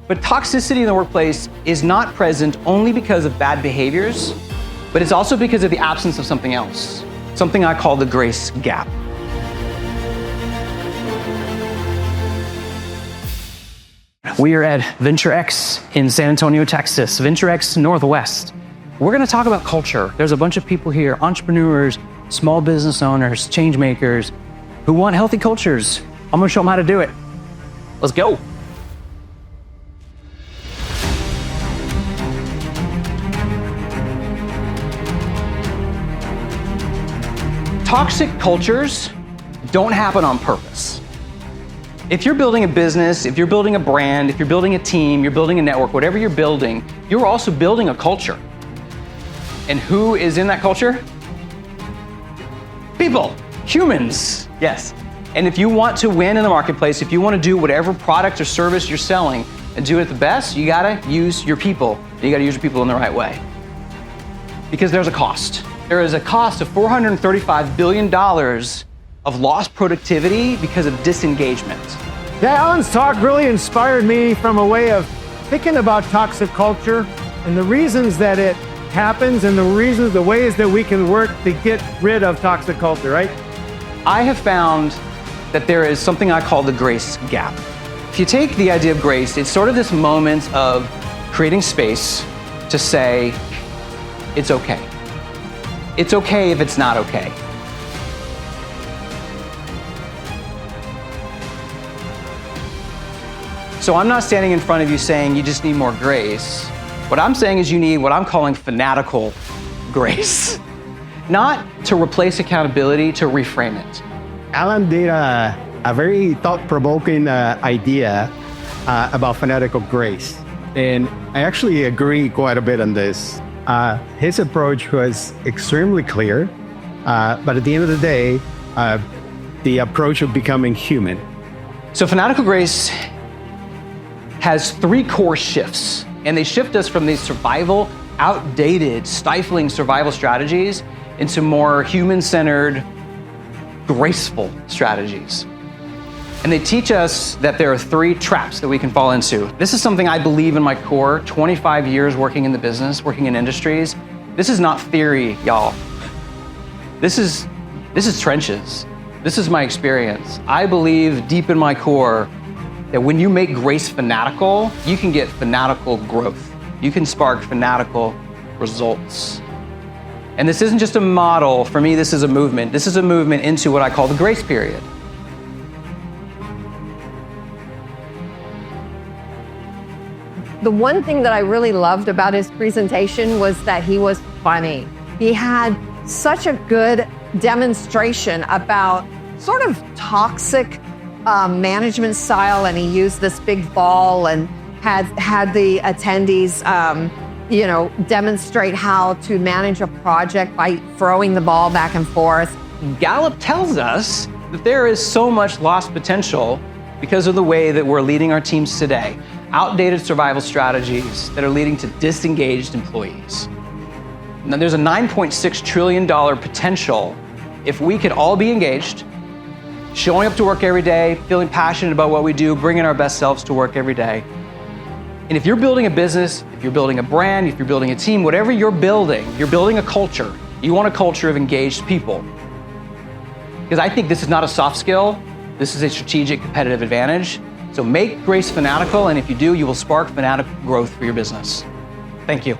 But toxicity in the workplace is not present only because of bad behaviors, but it's also because of the absence of something else, something I call the grace gap. We are at Venture X in San Antonio, Texas, Venture X Northwest. We're gonna talk about culture. There's a bunch of people here, entrepreneurs, small business owners, change makers, who want healthy cultures. I'm gonna show them how to do it. Let's go. Toxic cultures don't happen on purpose. If you're building a business, if you're building a brand, if you're building a team, you're building a network, whatever you're building, you're also building a culture. And who is in that culture? People, humans, yes. And if you want to win in the marketplace, if you want to do whatever product or service you're selling and do it the best, you gotta use your people. You gotta use your people in the right way. Because there's a cost. There is a cost of $435 billion of lost productivity because of disengagement. Yeah, Alan's talk really inspired me from a way of thinking about toxic culture and the reasons that it happens and the ways that we can work to get rid of toxic culture, right? I have found that there is something I call the grace gap. If you take the idea of grace, it's sort of this moment of creating space to say, it's okay. It's okay if it's not okay. So I'm not standing in front of you saying you just need more grace. What I'm saying is you need what I'm calling fanatical grace. Not to replace accountability, to reframe it. Alan did a very thought-provoking idea about fanatical grace. And I actually agree quite a bit on this. His approach was extremely clear, but at the end of the day, the approach of becoming human. So Fanatical Grace has 3 core shifts, and they shift us from these survival, outdated, stifling survival strategies into more human-centered, graceful strategies. And they teach us that there are 3 traps that we can fall into. This is something I believe in my core, 25 years working in the business, working in industries. This is not theory, y'all. This is trenches. This is my experience. I believe deep in my core that when you make grace fanatical, you can get fanatical growth. You can spark fanatical results. And this isn't just a model. For me, this is a movement. This is a movement into what I call the grace period. The one thing that I really loved about his presentation was that he was funny. He had such a good demonstration about sort of toxic management style, and he used this big ball and had the attendees demonstrate how to manage a project by throwing the ball back and forth. Gallup tells us that there is so much lost potential because of the way that we're leading our teams today. Outdated survival strategies that are leading to disengaged employees. Now there's a $9.6 trillion potential if we could all be engaged, showing up to work every day, feeling passionate about what we do, bringing our best selves to work every day. And if you're building a business, if you're building a brand, if you're building a team, whatever you're building a culture. You want a culture of engaged people. Because I think this is not a soft skill, this is a strategic competitive advantage. So make grace fanatical, and if you do, you will spark fanatical growth for your business. Thank you.